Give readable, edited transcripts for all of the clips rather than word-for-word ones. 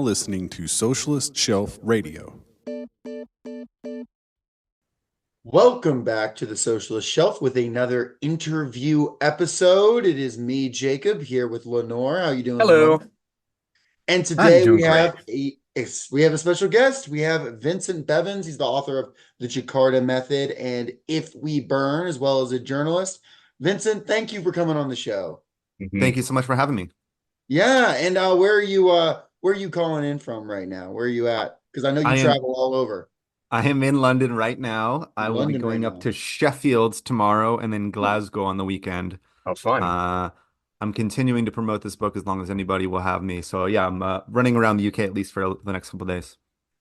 listening to Socialist Shelf Radio. Welcome back to the Socialist Shelf with another interview episode. It is me, Jacob, here with Lenore. How you doing, Hello. Lenore? And I'm today doing we great. have a special guest. We have Vincent Bevins. He's the author of The Jakarta Method and If We Burn, as well as a journalist. Vincent, thank you for coming on the show. Thank you so much for having me. Yeah, and where are you calling in from right now? Where are you at? Because I know you travel all over. I am in London right now. I will be going up to Sheffield tomorrow and then Glasgow on the weekend. How fun. I'm continuing to promote this book as long as anybody will have me. So yeah, I'm running around the UK at least for the next couple of days.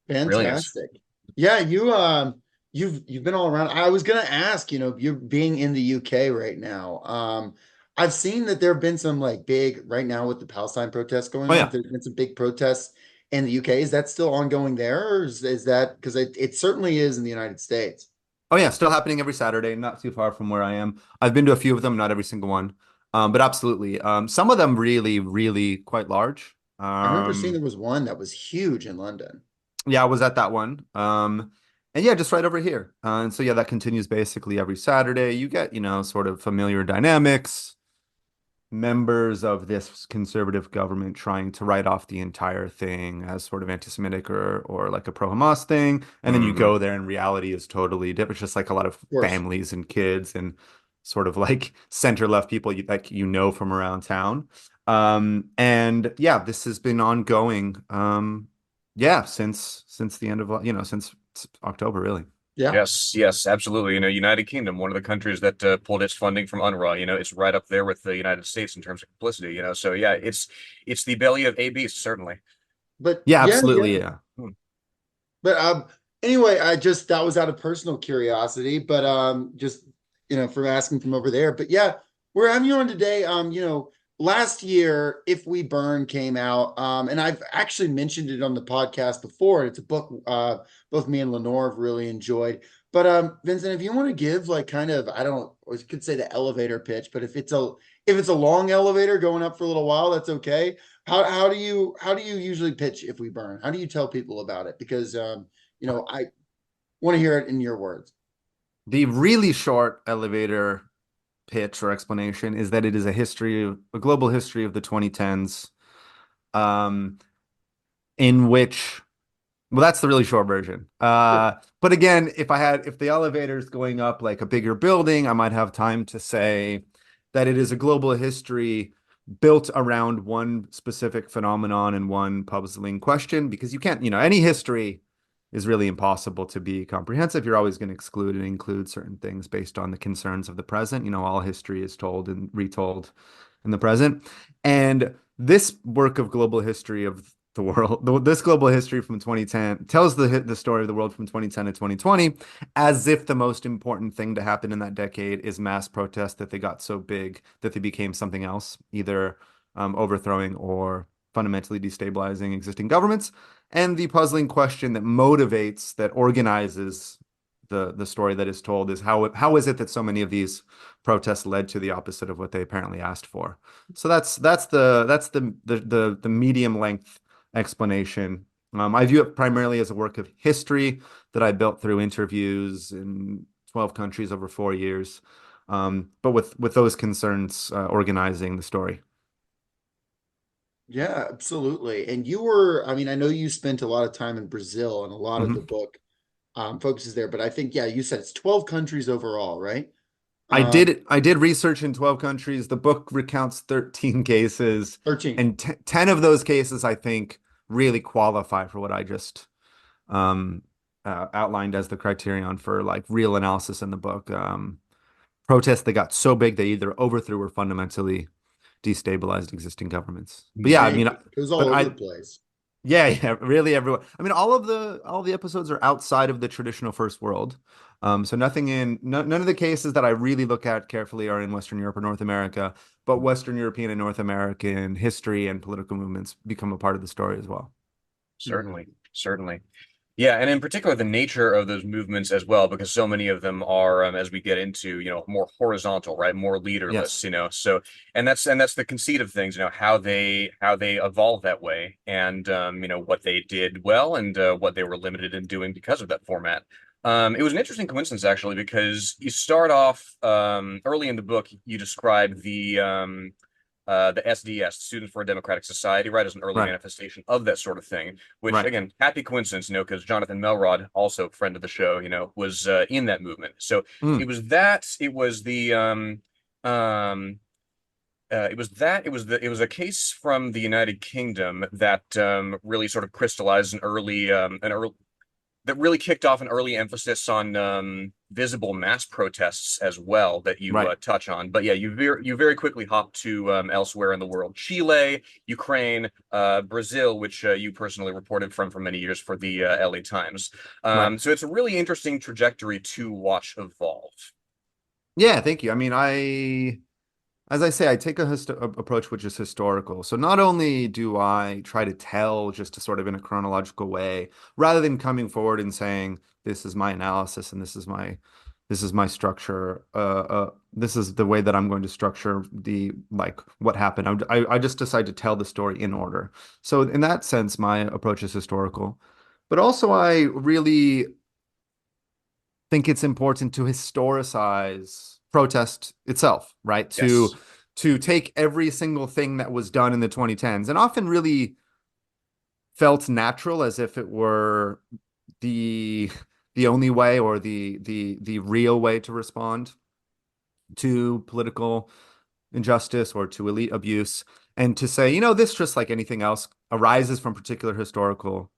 Fantastic. Yeah, you've been all around. I was gonna ask, you're being in the UK right now. I've seen that there have been some like big right now with the Palestine protests going on. There's been some big protests in the UK. Is that still ongoing there, or is that because it certainly is in the United States? Oh yeah, still happening every Saturday, not too far from where I am. I've been to a few of them, not every single one. But absolutely. Some of them really, really quite large. I remember seeing there was one that was huge in London. Yeah, I was at that one. And yeah, just right over here. And so yeah, that continues basically every Saturday. You get, sort of familiar dynamics, members of this conservative government trying to write off the entire thing as sort of anti-Semitic or like a pro-Hamas thing. And then you go there and reality is totally different. It's just like a lot of families and kids and sort of like center-left people from around town. And yeah, this has been ongoing. Since the end of, since October, really. Yeah. Yes, absolutely. United Kingdom, one of the countries that pulled its funding from UNRWA, it's right up there with the United States in terms of complicity, So yeah, it's the belly of a beast, certainly. But yeah, absolutely, yeah. But anyway, that was out of personal curiosity, but just from asking from over there. But yeah, we're having you on today. Last year, If We Burn came out, and I've actually mentioned it on the podcast before. It's a book both me and Lenore have really enjoyed. But Vincent, if you want to give like kind of, I could say the elevator pitch, but if it's a long elevator going up for a little while, that's okay. How do you usually pitch If We Burn? How do you tell people about it? Because I want to hear it in your words. The really short elevator pitch or explanation is that it is a global history of the 2010s, in which, well, that's the really short version. But again, if the elevator's going up like a bigger building, I might have time to say that it is a global history built around one specific phenomenon and one puzzling question, because you can't, any history is really impossible to be comprehensive. You're always going to exclude and include certain things based on the concerns of the present. All history is told and retold in the present. And this work of global history of the world, this global history from 2010 tells the story of the world from 2010 to 2020 as if the most important thing to happen in that decade is mass protests, that they got so big that they became something else, either overthrowing or fundamentally destabilizing existing governments. And the puzzling question that organizes the story that is told is how is it that so many of these protests led to the opposite of what they apparently asked for? So that's the medium length explanation. I view it primarily as a work of history that I built through interviews in 12 countries over 4 years, but with those concerns organizing the story. Yeah, absolutely. And I know you spent a lot of time in Brazil, and a lot of the book focuses there, but I think, yeah, you said it's 12 countries overall, right? I did research in 12 countries. The book recounts 13 cases. 13. And 10 of those cases, I think, really qualify for what I just outlined as the criterion for like real analysis in the book. Protests that got so big they either overthrew or fundamentally destabilized existing governments. But yeah, it was all over the place. Yeah, really everyone. All the episodes are outside of the traditional first world. So none of the cases that I really look at carefully are in Western Europe or North America, but Western European and North American history and political movements become a part of the story as well. Certainly. Yeah, and in particular, the nature of those movements as well, because so many of them are, as we get into, more horizontal, right, more Yes. leaderless, So, and that's the conceit of things, how they evolved that way, and what they did well, and what they were limited in doing because of that format. It was an interesting coincidence actually, because you start off early in the book, you describe the SDS, Students for a Democratic Society, right, as an early Right. manifestation of that sort of thing, which Right. again, happy coincidence, because Jonathan Melrod, also a friend of the show, was in that movement. So Mm. it was it was a case from the United Kingdom that really sort of crystallized an early that really kicked off an early emphasis on visible mass protests as well that you Right. touch on. But yeah, you very quickly hop to elsewhere in the world: Chile, Ukraine, Brazil, which you personally reported from for many years for the LA Times. Right. So it's a really interesting trajectory to watch evolve. Yeah, thank you. I mean, as I say, I take approach which is historical. So not only do I try to tell just to sort of in a chronological way, rather than coming forward and saying, this is my analysis and this is my structure. This is the way that I'm going to structure the like what happened. I just decide to tell the story in order. So in that sense, my approach is historical. But also I really think it's important to historicize protest itself, right? To Yes, to take every single thing that was done in the 2010s and often really felt natural as if it were the the only way or the real way to respond to political injustice or to elite abuse, and to say, this just like anything else arises from particular historical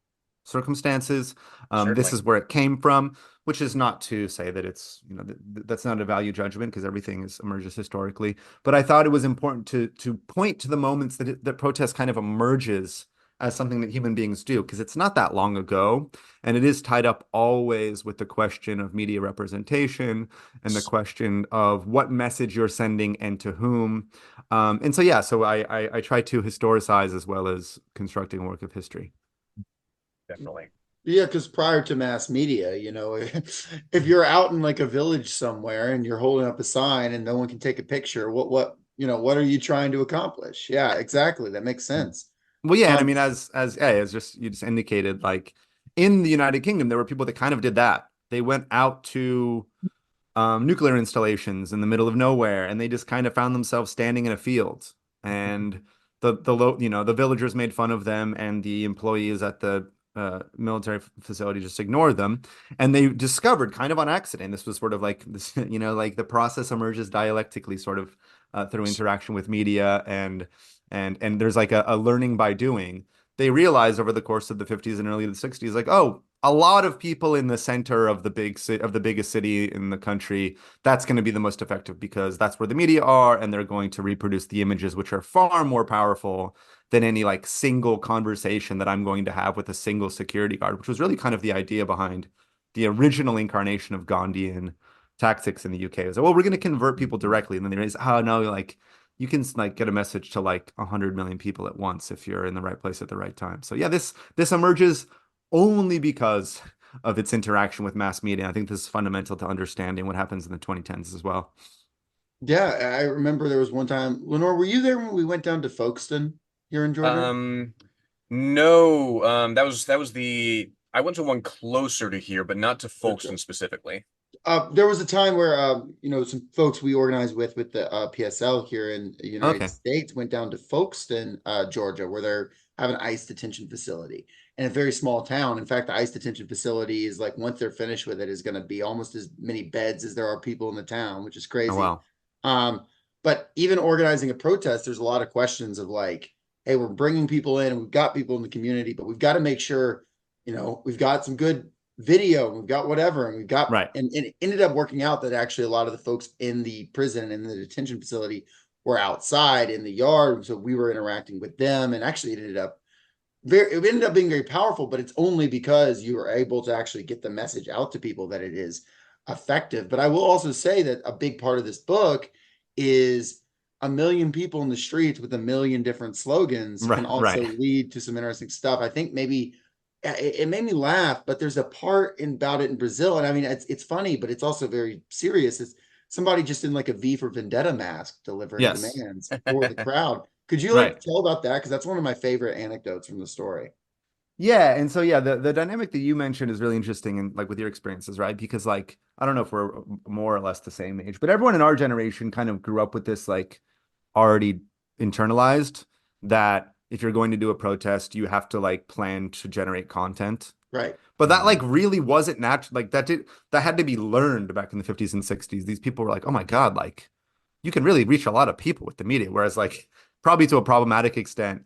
circumstances. This certainly. is where it came from, which is not to say that it's, that's not a value judgment because everything emerges historically. But I thought it was important to point to the moments that protest kind of emerges as something that human beings do, because it's not that long ago, and it is tied up always with the question of media representation and the question of what message you're sending and to whom. And so, yeah, so I try to historicize as well as constructing a work of history. Definitely. Yeah, because prior to mass media, if you're out in like a village somewhere and you're holding up a sign and no one can take a picture, what are you trying to accomplish? Yeah, exactly. That makes sense. Well, yeah, and I Um, mean, as just you just indicated, like in the United Kingdom, there were people that kind of did that. They went out to nuclear installations in the middle of nowhere, and they just kind of found themselves standing in a field. And the villagers made fun of them, and the employees at the military facility just ignored them. And they discovered, kind of on accident, this was sort of like this, like the process emerges dialectically, sort of through interaction with media, and there's like a learning by doing. They realized over the course of the 50s and early 60s, like, oh, a lot of people in the center of the biggest city in the country, that's going to be the most effective because that's where the media are, and they're going to reproduce the images, which are far more powerful than any like single conversation that I'm going to have with a single security guard, which was really kind of the idea behind the original incarnation of Gandhian tactics in the UK. It was, well, we're going to convert people directly, and then they realized, oh no, like you can like get a message to like 100 million people at once if you're in the right place at the right time. So yeah, this emerges only because of its interaction with mass media. I think this is fundamental to understanding what happens in the 2010s as well. yeah, I remember there was one time, Lenore, were you there when we went down to Folkestone here in Georgia? Um, no, that was the I went to one closer to here, but not to Okay. Folkestone specifically. There was a time where some folks we organized with the PSL here in the United Okay. States went down to Folkestone, Georgia, where they're have an ICE detention facility in a very small town. In fact, the ICE detention facility is like once they're finished with it, is going to be almost as many beds as there are people in the town, which is Oh, crazy. wow. But even organizing a protest, there's a lot of questions of like, hey, we're bringing people in, and we've got people in the community, but we've got to make sure, we've got some good video, and we've got whatever, and we've got, Right. and it ended up working out that actually a lot of the folks in the prison and the detention facility were outside in the yard. So we were interacting with them, and actually it ended up being very powerful, but it's only because you are able to actually get the message out to people that it is effective. But I will also say that a big part of this book is a million people in the streets with a million different slogans can Right. also Right. lead to some interesting stuff. I think maybe it made me laugh, but there's a part about it in Brazil, and I mean it's funny, but it's also very serious. It's somebody just in like a V for Vendetta mask delivering Yes. demands for the crowd. Could you like Right. tell about that? Because that's one of my favorite anecdotes from the story. Yeah, and so yeah, the dynamic that you mentioned is really interesting and like with your experiences, right? Because like I don't know if we're more or less the same age, but everyone in our generation kind of grew up with this like already internalized that if you're going to do a protest, you have to like plan to generate content. Right. But that like really wasn't natural. Like that had to be learned back in the 50s and 60s. These people were like, oh my God, like you can really reach a lot of people with the media. Whereas like probably to a problematic extent,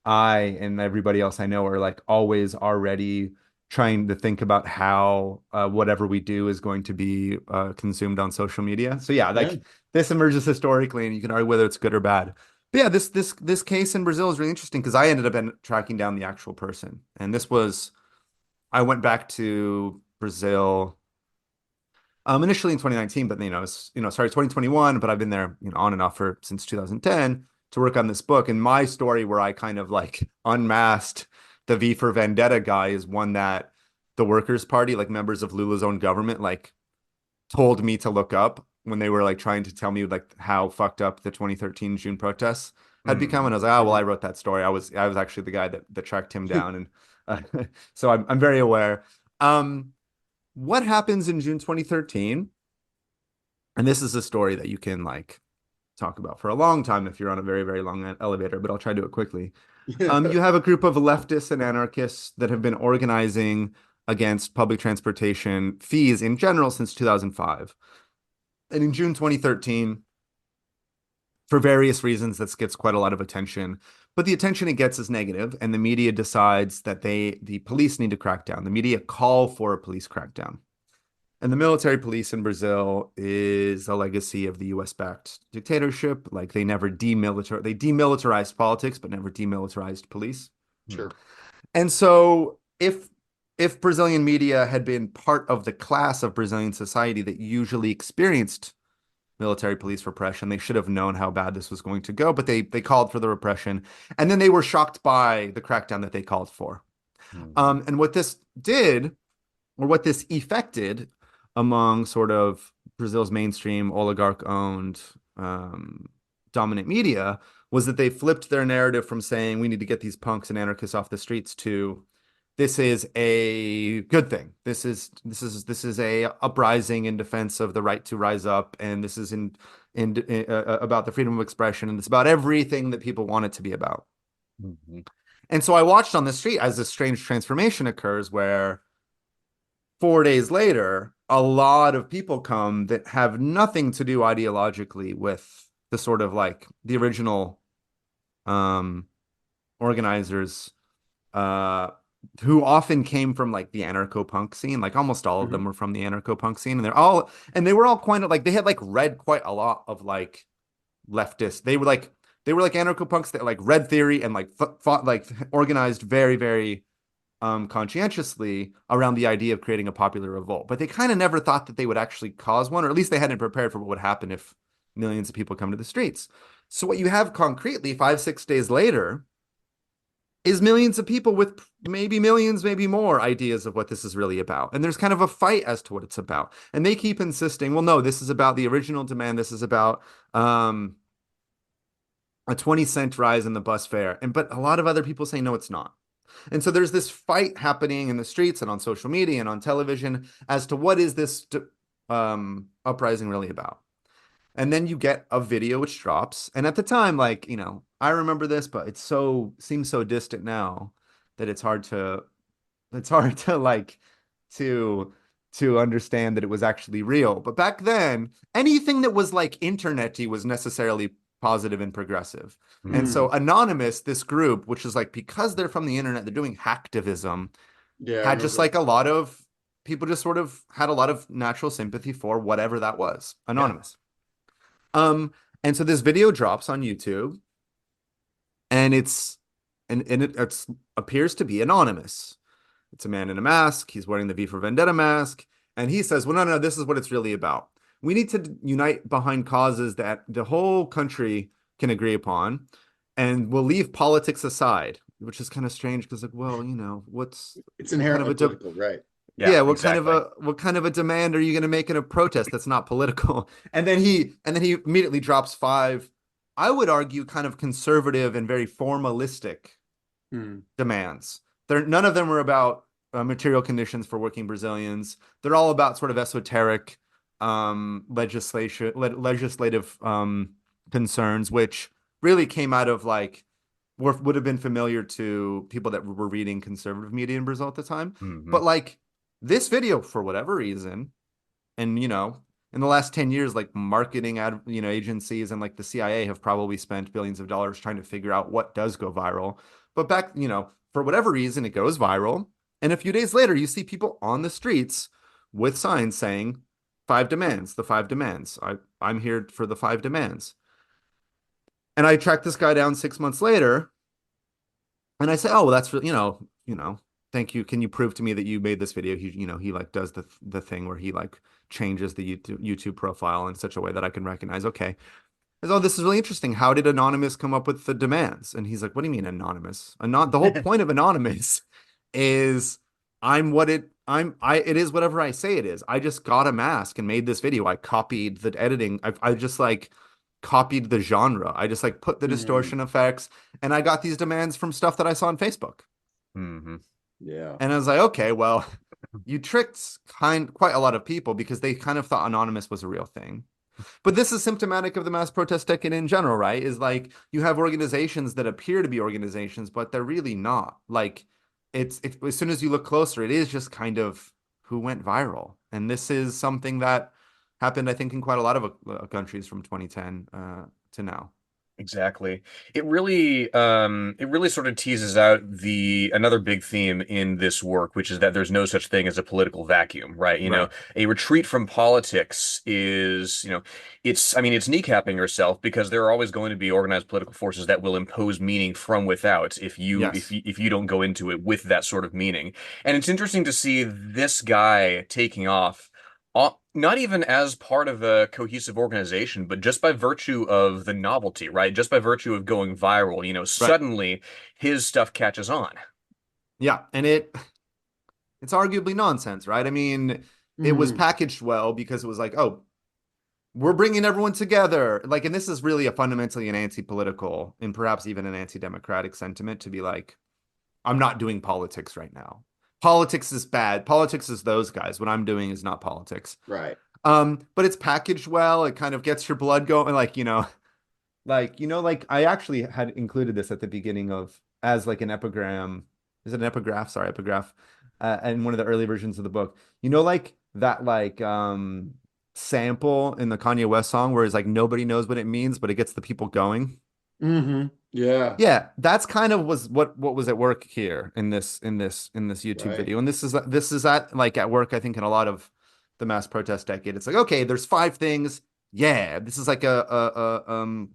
I and everybody else I know are like always already trying to think about how whatever we do is going to be consumed on social media. So yeah, Yeah. like this emerges historically, and you can argue whether it's good or bad. But yeah, this case in Brazil is really interesting because I ended up tracking down the actual person, and this was I went back to Brazil initially in 2019, but sorry, 2021, but I've been there, on and off for since 2010 to work on this book. And my story where I kind of like unmasked the V for Vendetta guy is one that the Workers' Party, like members of Lula's own government, like told me to look up when they were like trying to tell me like how fucked up the 2013 June protests had become. And I was like, oh, well, I wrote that story. I was actually the guy that tracked him down. And so I'm very aware. What happens in June 2013? And this is a story that you can like talk about for a long time if you're on a very, very long elevator, but I'll try to do it quickly. You have a group of leftists and anarchists that have been organizing against public transportation fees in general since 2005. And in June 2013, for various reasons, this gets quite a lot of attention. But the attention it gets is negative, and the media decides that the police need to crack down. The media call for a police crackdown. And the military police in Brazil is a legacy of the US-backed dictatorship. Like they demilitarized politics, but never demilitarized police. Sure. And so if Brazilian media had been part of the class of Brazilian society that usually experienced military police repression, they should have known how bad this was going to go, but they called for the repression. And then they were shocked by the crackdown that they called for. And what this did, or what this effected among sort of Brazil's mainstream oligarch-owned dominant media was that they flipped their narrative from saying we need to get these punks and anarchists off the streets to this is a good thing. This is a uprising in defense of the right to rise up, and this is about the freedom of expression, and it's about everything that people want it to be about. And so I watched on the street as this strange transformation occurs where 4 days later, a lot of people come that have nothing to do ideologically with the sort of like the original organizers who often came from like the anarcho-punk scene. Like almost all of them were from the anarcho-punk scene, and they were all quite like they had like read quite a lot of like leftists. They were like anarcho-punks that like read theory and like fought like organized very, very conscientiously around the idea of creating a popular revolt. But they kind of never thought that they would actually cause one, or at least they hadn't prepared for what would happen if millions of people come to the streets. So what you have concretely 5-6 days later is millions of people with maybe millions, maybe more ideas of what this is really about. And there's kind of a fight as to what it's about. And they keep insisting, well, no, this is about the original demand. This is about a 20-cent rise in the bus fare. But a lot of other people say, no, it's not. And so there's this fight happening in the streets and on social media and on television as to what is this uprising really about. And then you get a video which drops. And at the time, like, I remember this, but it seems so distant now that it's hard to like to understand that it was actually real. But back then, anything that was like internet-y was necessarily positive and progressive. And so Anonymous, this group, which is like, because they're from the internet, they're doing hacktivism, had just like a lot of people just sort of had a lot of natural sympathy for whatever that was, Anonymous. And so this video drops on YouTube, and it appears to be anonymous. It's a man in a mask. He's wearing the V for Vendetta mask, and he says, well, no, this is what it's really about. We need to unite behind causes that the whole country can agree upon, and we'll leave politics aside. which is kind of strange because like, well, what's It's what kind of inherently a political, right? Yeah, what kind of exactly. a demand are you going to make in a protest that's not political? And then he immediately drops five, I would argue, kind of conservative and very formalistic Hmm. demands. None of them are about material conditions for working Brazilians. They're all about sort of esoteric legislative concerns, which really came out of like would have been familiar to people that were reading conservative media in Brazil at the time. Hmm. But like this video, for whatever reason, and in the last 10 years, like marketing agencies and like the CIA have probably spent billions of dollars trying to figure out what does go viral. But back, for whatever reason, it goes viral. And a few days later, you see people on the streets with signs saying five demands, the five demands. I'm here for the five demands. And I tracked this guy down 6 months later, and I say, oh, well, that's thank you. Can you prove to me that you made this video? He like does the thing where he like changes the YouTube profile in such a way that I can recognize. Okay, I said, oh, this is really interesting. How did Anonymous come up with the demands? And he's like, what do you mean anonymous? The whole point of anonymous is it is whatever I say it is. I just got a mask and made this video. I copied the editing. I just like copied the genre. I just like put the Hmm. distortion effects, and I got these demands from stuff that I saw on Facebook. Hmm. Yeah. And I was like, okay, well, you tricked quite a lot of people because they kind of thought anonymous was a real thing. But this is symptomatic of the mass protest decade in general, right? Is like you have organizations that appear to be organizations, but they're really not. Like as soon as you look closer, it is just kind of who went viral. And this is something that happened, I think, in quite a lot of countries from 2010 to now. Exactly. It really sort of teases out the another big theme in this work, which is that there's no such thing as a political vacuum, right? Right. A retreat from politics is, I mean, it's kneecapping yourself because there are always going to be organized political forces that will impose meaning from without Yes. if you don't go into it with that sort of meaning. And it's interesting to see this guy taking off not even as part of a cohesive organization, but just by virtue of the novelty, right? Just by virtue of going viral, Right. suddenly his stuff catches on. Yeah. And it's arguably nonsense, right? I mean, it was Hmm. packaged well because it was like, oh, we're bringing everyone together. Like, and this is really a fundamentally an anti-political and perhaps even an anti-democratic sentiment to be like, I'm not doing politics right now. Politics is bad. Politics is those guys. What I'm doing is not politics. Right. But it's packaged well. It kind of gets your blood going. Like I actually had included this at the beginning of as like an epigram. Is it an epigraph? Sorry, epigraph. In one of the early versions of the book. Like that sample in the Kanye West song where it's like nobody knows what it means, but it gets the people going. Hmm. Yeah. Yeah, that's kind of was what was at work here in this YouTube Right. video. And this is at like at work, I think, in a lot of the mass protest decade. It's like, okay, there's five things. Yeah, this is like a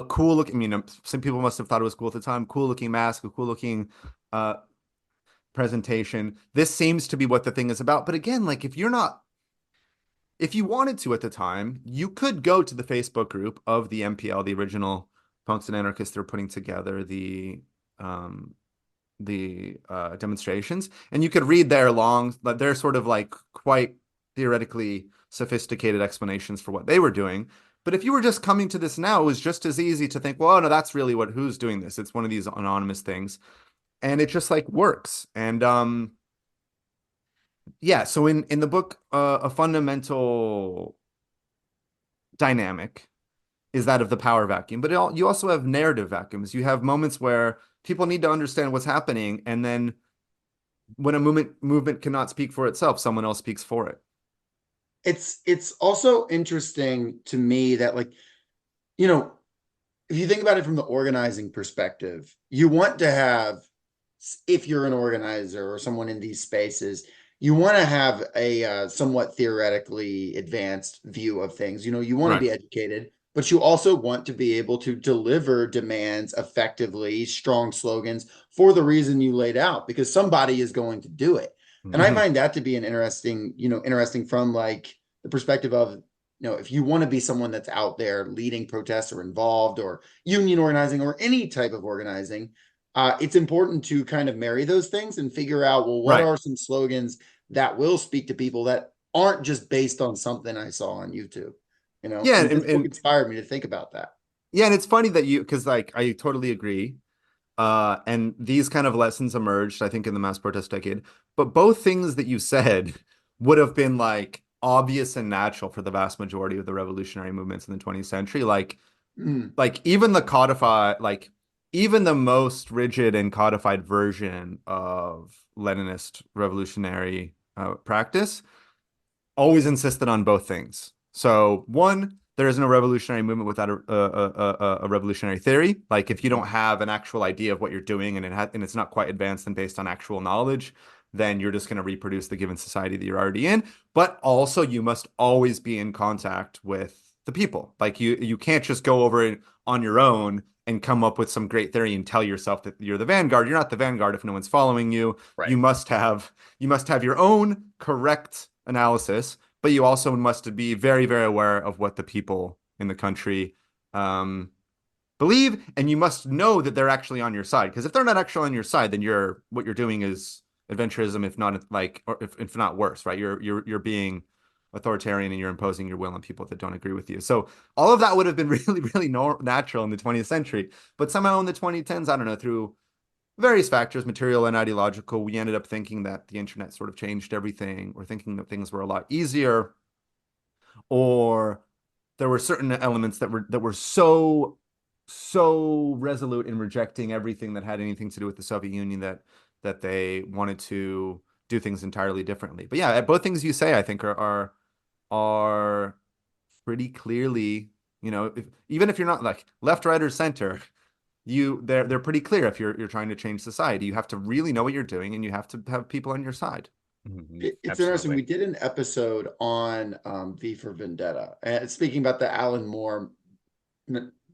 cool looking, some people must have thought it was cool at the time, cool looking mask, a cool looking uh presentation. This seems to be what the thing is about. But again, like if you wanted to at the time, you could go to the Facebook group of the MPL, the original punks and anarchists that are putting together um the demonstrations, and you could read their sort of like quite theoretically sophisticated explanations for what they were doing. But if you were just coming to this now, it was just as easy to think, well, no, that's really who's doing this. It's one of these anonymous things, and it just like works. And yeah, so in the book, a fundamental dynamic is that of the power vacuum, but you also have narrative vacuums. You have moments where people need to understand what's happening, and then when a movement cannot speak for itself, someone else speaks for it. It's also interesting to me that like, you know, if you think about it from the organizing perspective, you want to have, if you're an organizer or someone in these spaces, you want to have a somewhat theoretically advanced view of things. You want to Right. be educated, but you also want to be able to deliver demands effectively, strong slogans for the reason you laid out, because somebody is going to do it. And I Mhm. find that to be an interesting from like the perspective of, if you want to be someone that's out there leading protests or involved or union organizing or any type of organizing, it's important to kind of marry those things and figure out, well, what Right. are some slogans that will speak to people that aren't just based on something I saw on YouTube, Yeah, and this book inspired me to think about that. yeah, and it's funny that because like I totally agree. And these kind of lessons emerged, I think, in the mass protest decade. But both things that you said would have been like obvious and natural for the vast majority of the revolutionary movements in the 20th century. Mm, Like even the codified, like even the most rigid and codified version of Leninist revolutionary practice always insisted on both things. So one, there isn't a revolutionary movement without a revolutionary theory. Like if you don't have an actual idea of what you're doing and it's not quite advanced and based on actual knowledge, then you're just going to reproduce the given society that you're already in. But also you must always be in contact with the people. Like you can't just go over it on your own and come up with some great theory and tell yourself that you're the vanguard. You're not the vanguard if no one's following you. Right. You must have your own correct analysis, but you also must be very, very aware of what the people in the country believe, and you must know that they're actually on your side. Because if they're not actually on your side, then what you're doing is adventurism, if not like, or if not worse, right? You're being authoritarian and you're imposing your will on people that don't agree with you. So all of that would have been really, really natural in the 20th century, but somehow in the 2010s, I don't know, through various factors, material and ideological, we ended up thinking that the internet sort of changed everything, or thinking that things were a lot easier, or there were certain elements that were so resolute in rejecting everything that had anything to do with the Soviet Union that they wanted to do things entirely differently. But yeah, both things you say, I think, are pretty clearly, even if you're not like left, right, or center, they're pretty clear. If you're trying to change society, you have to really know what you're doing, and you have to have people on your side. It's interesting. We did an episode on V for Vendetta, and speaking about the Alan Moore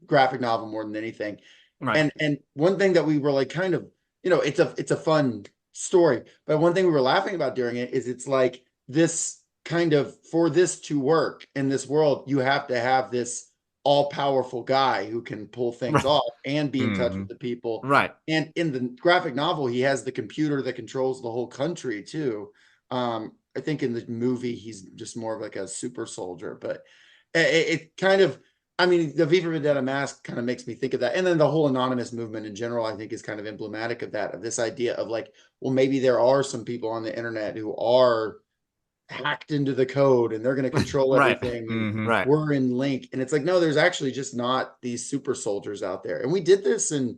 graphic novel more than anything. Right. And one thing that we were like kind of, it's a fun story, but one thing we were laughing about during it is it's like this kind of, for this to work in this world, you have to have this all-powerful guy who can pull things Right. off and be in touch with the people. Right. And in the graphic novel, he has the computer that controls the whole country too. I think in the movie, he's just more of like a super soldier, but it kind of, I mean, the V for Vendetta mask kind of makes me think of that. And then the whole anonymous movement in general, I think, is kind of emblematic of that, of this idea of like, well, maybe there are some people on the internet who are hacked into the code and they're going to control Right. everything. And Right. we're in link. And it's like, no, there's actually just not these super soldiers out there. And we did this, and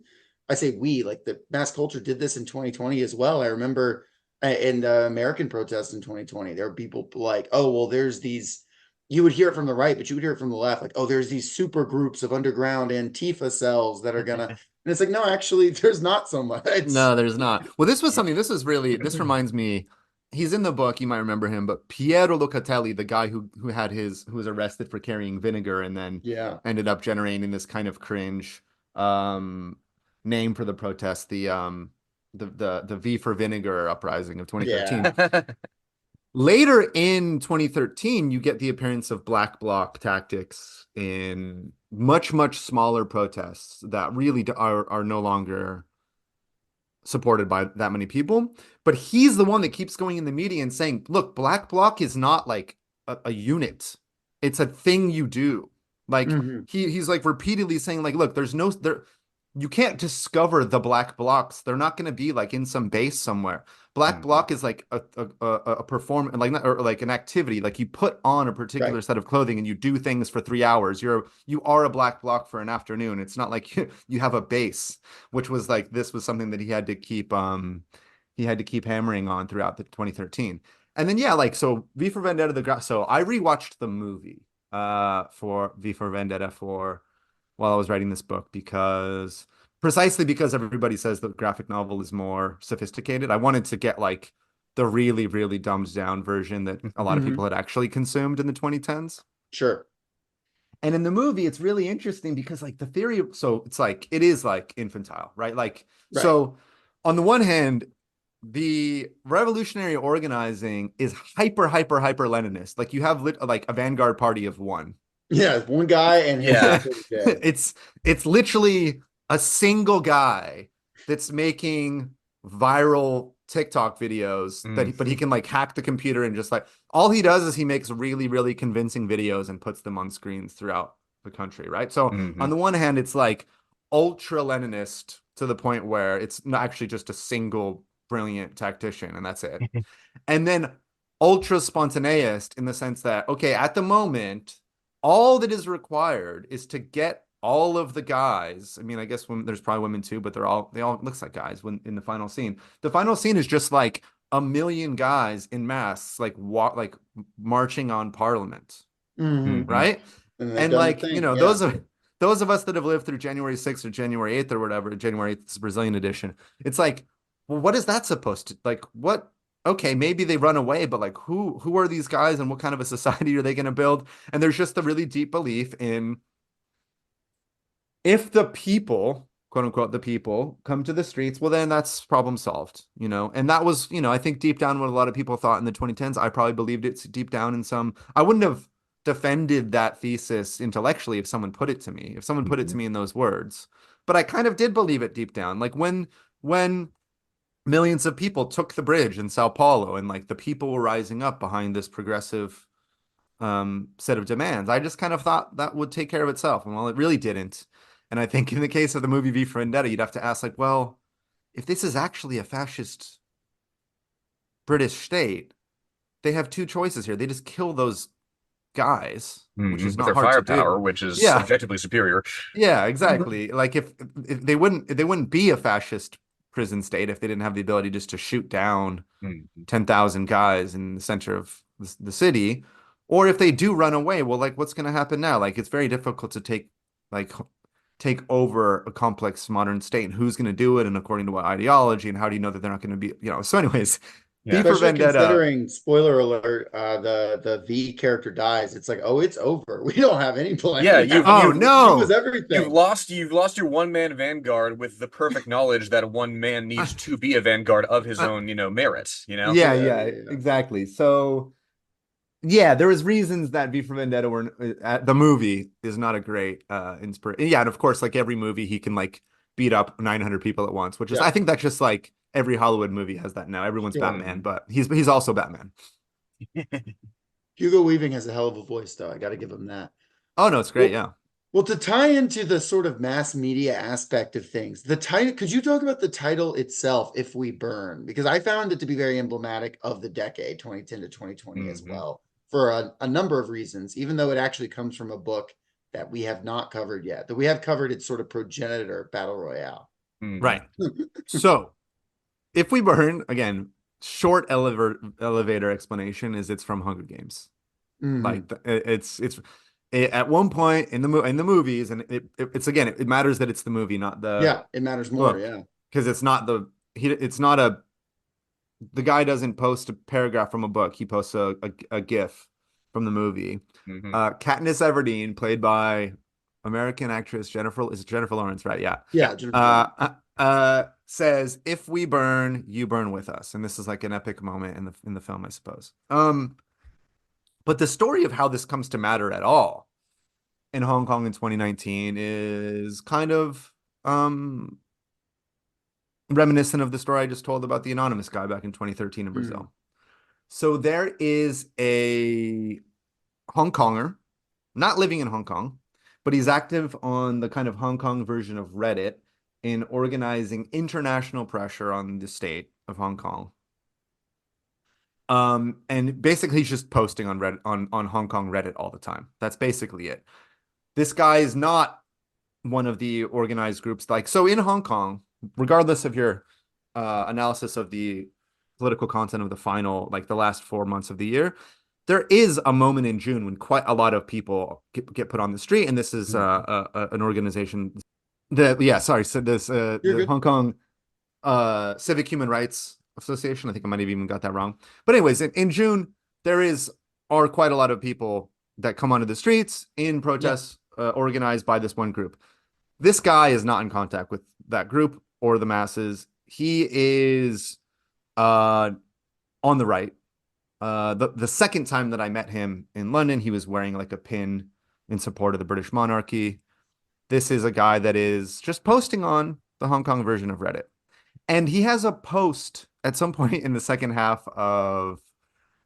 I say we, like the mass culture did this in 2020 as well. I remember in the American protests in 2020, there were people like, oh, well, there's these, you would hear it from the right, but you would hear it from the left, like, oh, there's these super groups of underground Antifa cells that are gonna, and it's like, no, actually, there's not so much. No, there's not. Well, this reminds me, he's in the book, you might remember him, but Piero Locatelli, the guy who was arrested for carrying vinegar and then Yeah. ended up generating this kind of cringe name for the protest, the V for Vinegar uprising of 2013. Yeah. Later in 2013, you get the appearance of black bloc tactics in much, much smaller protests that really are no longer supported by that many people. But he's the one that keeps going in the media and saying, look, black bloc is not like a unit. It's a thing you do. Like he's like repeatedly saying, like, look, you can't discover the black blocs. They're not going to be like in some base somewhere. Black bloc is like a perform, like, not, or like an activity. Like you put on a particular set of clothing and you do things for 3 hours. You are a black bloc for an afternoon. It's not like you have a base, which was like, this was something that he had to keep hammering on throughout the 2013. And then like, so V for Vendetta, so I rewatched the movie for V for Vendetta while I was writing this book, precisely because everybody says the graphic novel is more sophisticated. I wanted to get like the really, really dumbed down version that a lot of people had actually consumed in the 2010s. Sure. And in the movie, it's really interesting because like the theory, so it's like, it is like infantile, right? Like, so on the one hand, the revolutionary organizing is hyper Leninist. Like you have like a vanguard party of one. Yeah, one guy and Yeah. It's literally a single guy that's making viral TikTok videos but he can like hack the computer and just like all he does is he makes really, really convincing videos and puts them on screens throughout the country, right? So on the one hand, it's like ultra Leninist to the point where it's not actually just a single brilliant tactician and that's it. And then ultra spontaneist in the sense that, okay, at the moment, all that is required is to get all of the guys. I mean, I guess there's probably women too, but they all looks like guys when in the final scene. The final scene is just like 1 million guys in mass, like marching on Parliament, right? And like, you know, those of us that have lived through January 6th or January 8th or whatever, January 8th is Brazilian edition. It's like, well, what is that supposed to like? What? Okay, maybe they run away, but like, who are these guys, and what kind of a society are they going to build? And there's just a really deep belief in if the people, quote unquote, the people come to the streets, well, then that's problem solved, you know? And that was, you know, I think deep down what a lot of people thought in the 2010s. I probably believed it deep down in some. I wouldn't have defended that thesis intellectually if someone put it to me, in those words. But I kind of did believe it deep down. Like when millions of people took the bridge in Sao Paulo and like the people were rising up behind this progressive set of demands, I just kind of thought that would take care of itself. And well, it really didn't. And I think in the case of the movie V for Vendetta, you'd have to ask like, well, if this is actually a fascist British state, they have two choices here. They just kill those guys, which is with not their hard to firepower, do. which is Yeah. objectively superior. Yeah, exactly. Like if they wouldn't be a fascist prison state if they didn't have the ability just to shoot down 10,000 guys in the center of the city. Or if they do run away, well, like what's going to happen now? Like it's very difficult to take over a complex modern state, and who's going to do it, and according to what ideology, and how do you know that they're not going to be, you know? So anyways, V for Especially Vendetta. considering, spoiler alert, the V character dies. It's like, oh, it's over. We don't have any plan. Yeah, It was everything. You've lost your one-man vanguard with the perfect knowledge that one man needs to be a vanguard of his own, you know, merits, you know? Yeah, exactly. So yeah, there was reasons that V for Vendetta the movie is not a great inspiration. Yeah, and of course, like every movie, he can like beat up 900 people at once, which is I think that's just like every Hollywood movie has that now. Everyone's Batman, but he's also Batman. Hugo Weaving has a hell of a voice, though. I got to give him that. Oh no, it's great. Yeah. Well, to tie into the sort of mass media aspect of things, the title, could you talk about the title itself, If We Burn? Because I found it to be very emblematic of the decade, 2010 to 2020 as well, for a number of reasons, even though it actually comes from a book that we have not covered yet, that we have covered its sort of progenitor, Battle Royale. Right. So, If We Burn, again, short elevator explanation is it's from Hunger Games. Like it's at one point in the movies, and it's again, it matters that it's the movie, not the it matters more, because it's not the guy doesn't post a paragraph from a book, he posts a GIF from the movie. Katniss Everdeen, played by American actress Jennifer Lawrence, right? Says, "If we burn, you burn with us," and this is like an epic moment in the film, I suppose. But the story of how this comes to matter at all in Hong Kong in 2019 is kind of reminiscent of the story I just told about the anonymous guy back in 2013 in Brazil. So there is a Hong Konger, not living in Hong Kong, but he's active on the kind of Hong Kong version of Reddit in organizing international pressure on the state of Hong Kong. And basically he's just posting on Reddit, on Hong Kong Reddit all the time. That's basically it. This guy is not one of the organized groups. Like, so in Hong Kong, regardless of your analysis of the political content of the final, like the last 4 months of the year, there is a moment in June when quite a lot of people get put on the street. And this is an organization that, the Hong Kong Civic Human Rights Association. I think I might have even got that wrong. But anyways, in June, there are quite a lot of people that come onto the streets in protests organized by this one group. This guy is not in contact with that group or the masses. He is on the right. The second time that I met him in London, he was wearing like a pin in support of the British monarchy. This is a guy that is just posting on the Hong Kong version of Reddit. And he has a post at some point in the second half of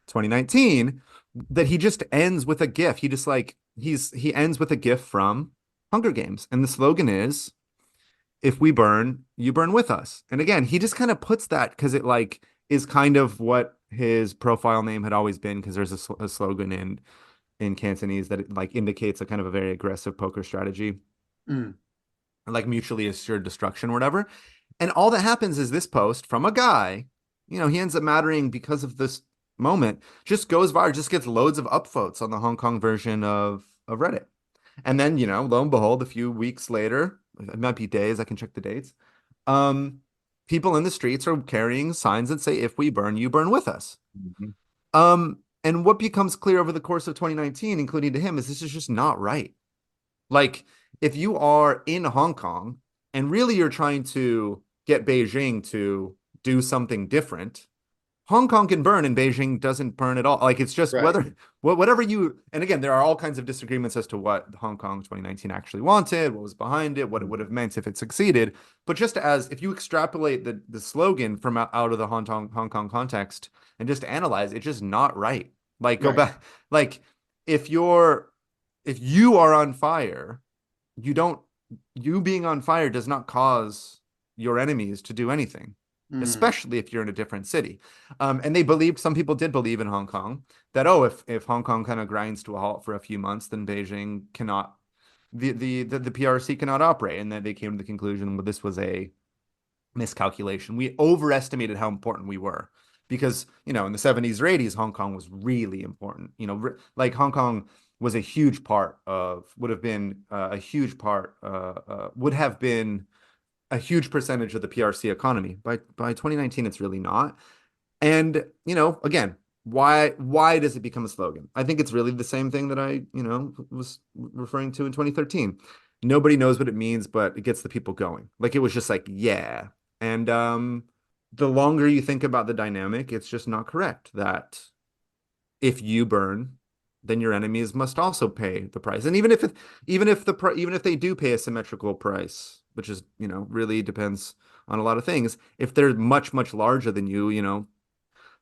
2019 that he just ends with a GIF. He just like he ends with a GIF from Hunger Games. And the slogan is, if we burn, you burn with us. And again, he just kind of puts that because it like is kind of what his profile name had always been, because there's a slogan in Cantonese that it like indicates a kind of a very aggressive poker strategy, Mm. like mutually assured destruction or whatever. And all that happens is this post from a guy, he ends up mattering because of this moment, just goes viral, just gets loads of upvotes on the Hong Kong version of Reddit. And then, lo and behold, a few weeks later, it might be days, I can check the dates. People in the streets are carrying signs that say, if we burn, you burn with us. Mhm. And what becomes clear over the course of 2019, including to him, is this is just not right. Like, if you are in Hong Kong and really you're trying to get Beijing to do something different, Hong Kong can burn and Beijing doesn't burn at all. Like, it's just Right. whatever you, and again, there are all kinds of disagreements as to what Hong Kong 2019 actually wanted, what was behind it, what it would have meant if it succeeded. But just as if you extrapolate the slogan from out of the Hong Kong context and just analyze, it's just not right. Like, go Right. back, like if you are on fire, you being on fire does not cause your enemies to do anything, Mm. especially if you're in a different city. And some people did believe in Hong Kong that, if Hong Kong kind of grinds to a halt for a few months, then Beijing cannot, the PRC cannot operate. And then they came to the conclusion, well, this was a miscalculation. We overestimated how important we were because, in the 70s or 80s, Hong Kong was really important. Like Hong Kong was a huge part of, would have been a huge part, would have been a huge percentage of the PRC economy. By 2019, it's really not. And, again, why does it become a slogan? I think it's really the same thing that I, was referring to in 2013. Nobody knows what it means, but it gets the people going. Like, it was just like, yeah. And the longer you think about the dynamic, it's just not correct that if you burn, then your enemies must also pay the price. And even if they do pay a symmetrical price, which is, really depends on a lot of things, if they're much, much larger than you,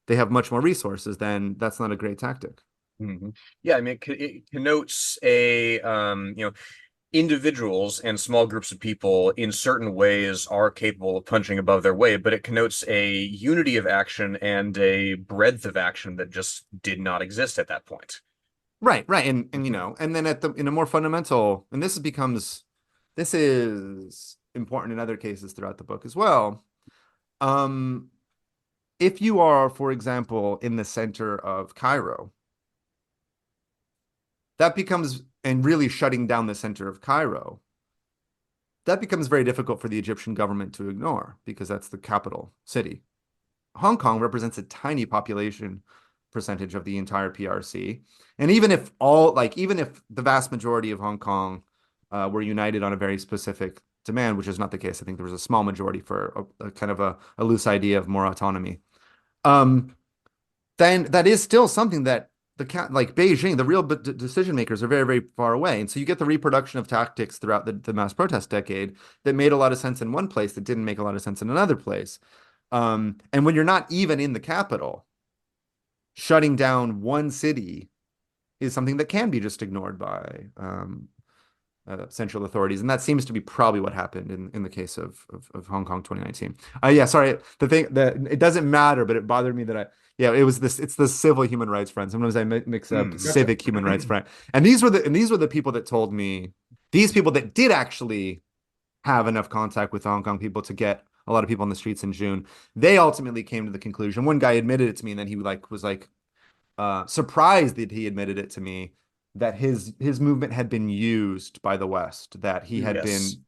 they have much more resources, then that's not a great tactic. Mhm. Yeah, I mean, it connotes a, individuals and small groups of people in certain ways are capable of punching above their weight, but it connotes a unity of action and a breadth of action that just did not exist at that point. Right, right. And and then in a more fundamental, and this is important in other cases throughout the book as well. Um, if you are, for example, in the center of Cairo, that becomes, and really shutting down the center of Cairo, that becomes very difficult for the Egyptian government to ignore because that's the capital city. Hong Kong represents a tiny population percentage of the entire PRC. And even if the vast majority of Hong Kong were united on a very specific demand, which is not the case, I think there was a small majority for a kind of a loose idea of more autonomy. Then that is still something that like Beijing, the real decision makers are very, very far away. And so you get the reproduction of tactics throughout the mass protest decade that made a lot of sense in one place that didn't make a lot of sense in another place. And when you're not even in the capital, shutting down one city is something that can be just ignored by central authorities. And that seems to be probably what happened in the case of Hong Kong 2019. Yeah, sorry. The thing that it doesn't matter, but it bothered me that it's the civil human rights front. Sometimes I mix up Mhm. civic human rights front. And these were the people that told me, these people that did actually have enough contact with the Hong Kong people to get a lot of people on the streets in June. They ultimately came to the conclusion. One guy admitted it to me, and then he was surprised that he admitted it to me, that his movement had been used by the West, that he had Yes. been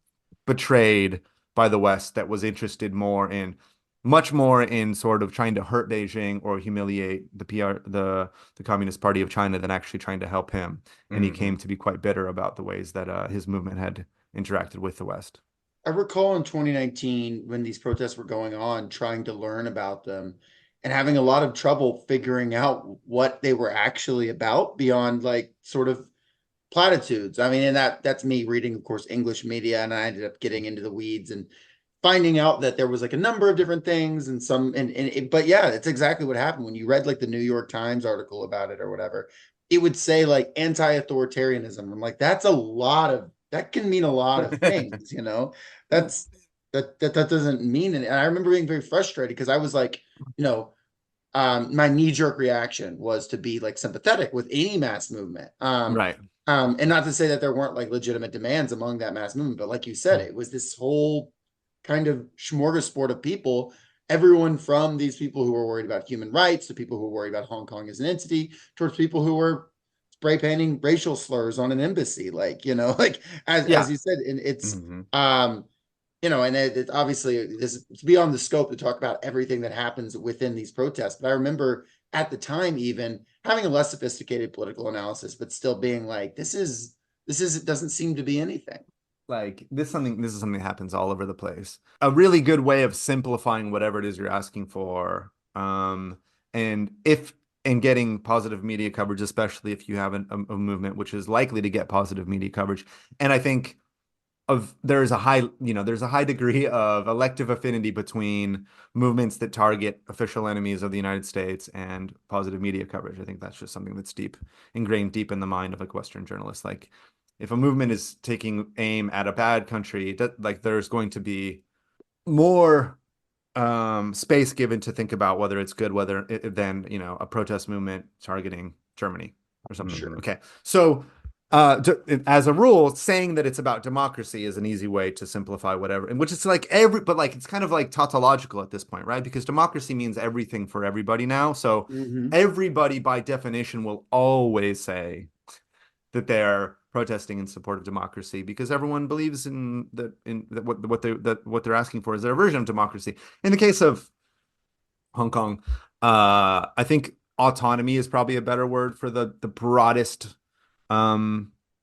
betrayed by the West, that was interested much more in sort of trying to hurt Beijing or humiliate the Communist Party of China than actually trying to help him. And he came Mhm. to be quite bitter about the ways that his movement had interacted with the West. I recall in 2019 when these protests were going on, trying to learn about them and having a lot of trouble figuring out what they were actually about beyond like sort of platitudes. I mean, and that's me reading, of course, English media, and I ended up getting into the weeds and finding out that there was like a number of different things and but yeah, it's exactly what happened when you read like the New York Times article about it or whatever. It would say like anti-authoritarianism. I'm like, that can mean a lot of things, you know. That's that doesn't mean it. And I remember being very frustrated because I was like, you know, my knee-jerk reaction was to be like sympathetic with any mass movement. Right. And not to say that there weren't like legitimate demands among that mass movement, but like you said, it was this whole kind of smorgasbord of people, everyone from these people who were worried about human rights to people who were worried about Hong Kong as an entity, towards people who were spray painting racial slurs on an embassy, like, you know, like as you said, and it's you know, and it's obviously it's beyond the scope to talk about everything that happens within these protests. But I remember at the time even having a less sophisticated political analysis, but still being like, this is it doesn't seem to be anything. Like this is something that happens all over the place. A really good way of simplifying whatever it is you're asking for, and getting positive media coverage, especially if you have a movement which is likely to get positive media coverage. And I think there's a high degree of elective affinity between movements that target official enemies of the United States and positive media coverage. I think that's just something that's ingrained deep in the mind of like Western journalists. Like if a movement is taking aim at a bad country, like there's going to be more space given to think about whether it's good, than, you know, a protest movement targeting Germany or something. Sure. Okay. So as a rule, saying that it's about democracy is an easy way to simplify whatever, and which is like but like it's kind of like tautological at this point, right? Because democracy means everything for everybody now. So everybody by definition will always say that they're protesting in support of democracy because everyone believes in that what they're asking for is their version of democracy. In the case of Hong Kong, I think autonomy is probably a better word for the broadest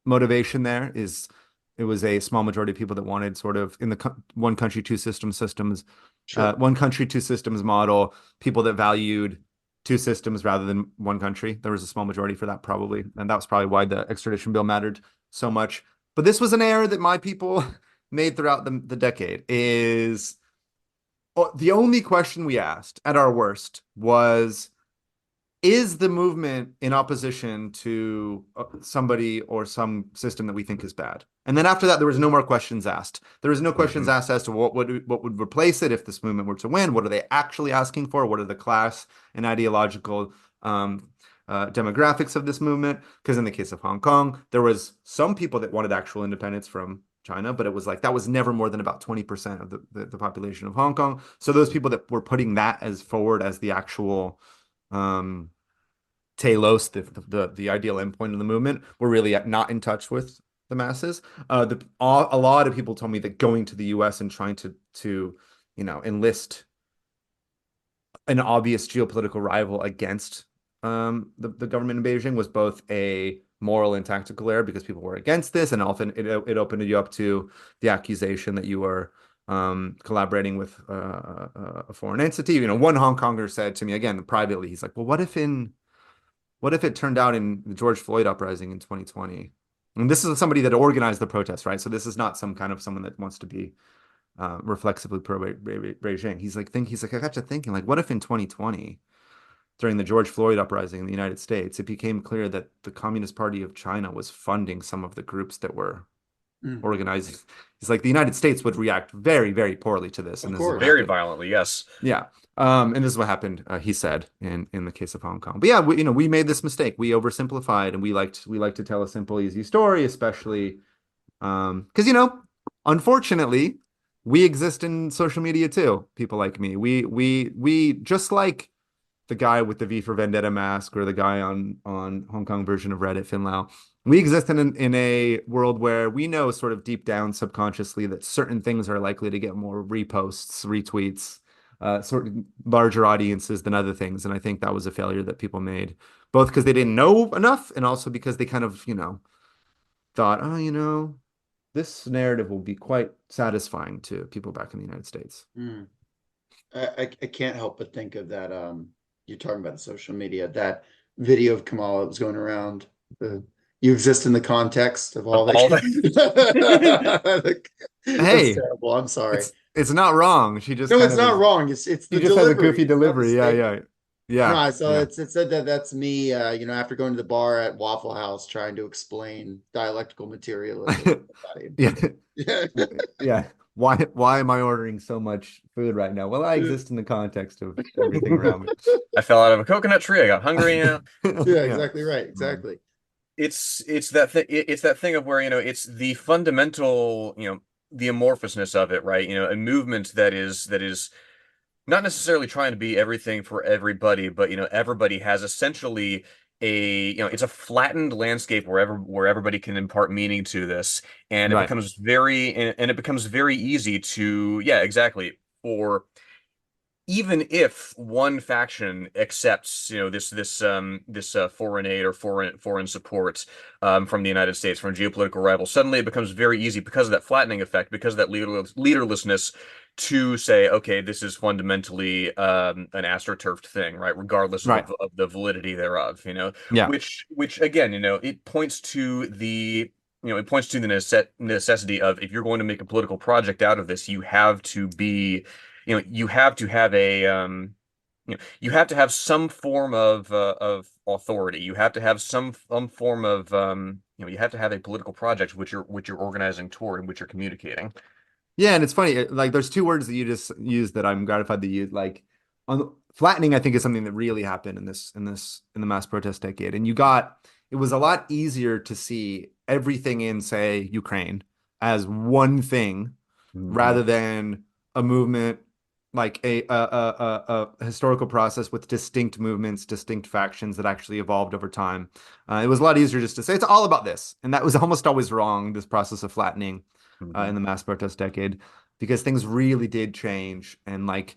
motivation. It was a small majority of people that wanted sort of in the one country, two systems, Sure. one country, two systems model, people that valued two systems rather than one country. There was a small majority for that probably. And that was probably why the extradition bill mattered so much. But this was an error that my people made throughout the decade. Is the only question we asked at our worst was, is the movement in opposition to somebody or some system that we think is bad? And then after that, there was no more questions asked. There was no questions asked as to what would replace it if this movement were to win. What are they actually asking for? What are the class and ideological demographics of this movement? Because in the case of Hong Kong, there was some people that wanted actual independence from China, but it was like that was never more than about 20% of the population of Hong Kong. So those people that were putting that as forward as the actual telos, the ideal endpoint of the movement, were really not in touch with the masses. A lot of people told me that going to the US and trying to you know, enlist an obvious geopolitical rival against the government in Beijing was both a moral and tactical error because people were against this, and often it opened you up to the accusation that you were collaborating with a foreign entity. You know, one Hong Konger said to me, again privately, he's like, well, what if it turned out in the George Floyd uprising in 2020? And this is somebody that organized the protest, right? So this is not someone that wants to be reflexively pro Beijing. He's like, I got you thinking, like, what if in 2020, during the George Floyd uprising in the United States, it became clear that the Communist Party of China was funding some of the groups that were organizing? He's like, the United States would react very, very poorly to this. And this is very violently, yes. Yeah. And this is what happened, he said, in the case of Hong Kong. But yeah, we made this mistake. We oversimplified, and we like to tell a simple, easy story, especially because, you know, unfortunately, we exist in social media too. People like me. We just like the guy with the V for Vendetta mask or the guy on Hong Kong version of Reddit, Fin Lau. We exist in a world where we know sort of deep down subconsciously that certain things are likely to get more reposts, retweets, sort of larger audiences than other things. And I think that was a failure that people made, both because they didn't know enough and also because they kind of, you know, thought, oh, you know, this narrative will be quite satisfying to people back in the United States. I can't help but think of that. You're talking about the social media, that video of Kamala that was going around. You exist in the context of all that. Hey, that's terrible. I'm sorry. it's not wrong. She just No, kind it's of not is, wrong. It's she the just has a delivery. goofy It's not the delivery. Yeah, statement. yeah, No, yeah, I saw yeah. it said that that's me, after going to the bar at Waffle House trying to explain dialectical materialism. Yeah, Yeah. yeah. Why am I ordering so much food right now? Well, I exist in the context of everything around I fell out of a coconut tree. I got hungry. me. Yeah, Yeah. exactly right. Exactly. It's that thing. It's that thing of where, it's the fundamental, the amorphousness of it, right? A movement that is not necessarily trying to be everything for everybody, but everybody has essentially it's a flattened landscape where everybody can impart meaning to this, and it Right. becomes very easy to, yeah, exactly, for even if one faction accepts, this foreign aid or foreign support, from the United States, from geopolitical rivals, suddenly it becomes very easy, because of that flattening effect, because of that leaderlessness, to say, okay, this is fundamentally, an astroturfed thing, right? Regardless of Right. the validity thereof, Yeah. which again, it points to the necessity of, if you're going to make a political project out of this, you have to have some form of authority. You have to have some form of, you have to have a political project which you're organizing toward and which you're communicating. Yeah, and it's funny. Like, there's two words that you just used that I'm gratified to use. Like, on flattening, I think is something that really happened in the mass protest decade. And it was a lot easier to see everything in, say, Ukraine as one thing rather than a movement, like a historical process with distinct movements, distinct factions that actually evolved over time. It was a lot easier just to say it's all about this, and that was almost always wrong. This process of flattening in the mass protest decade, because things really did change, and like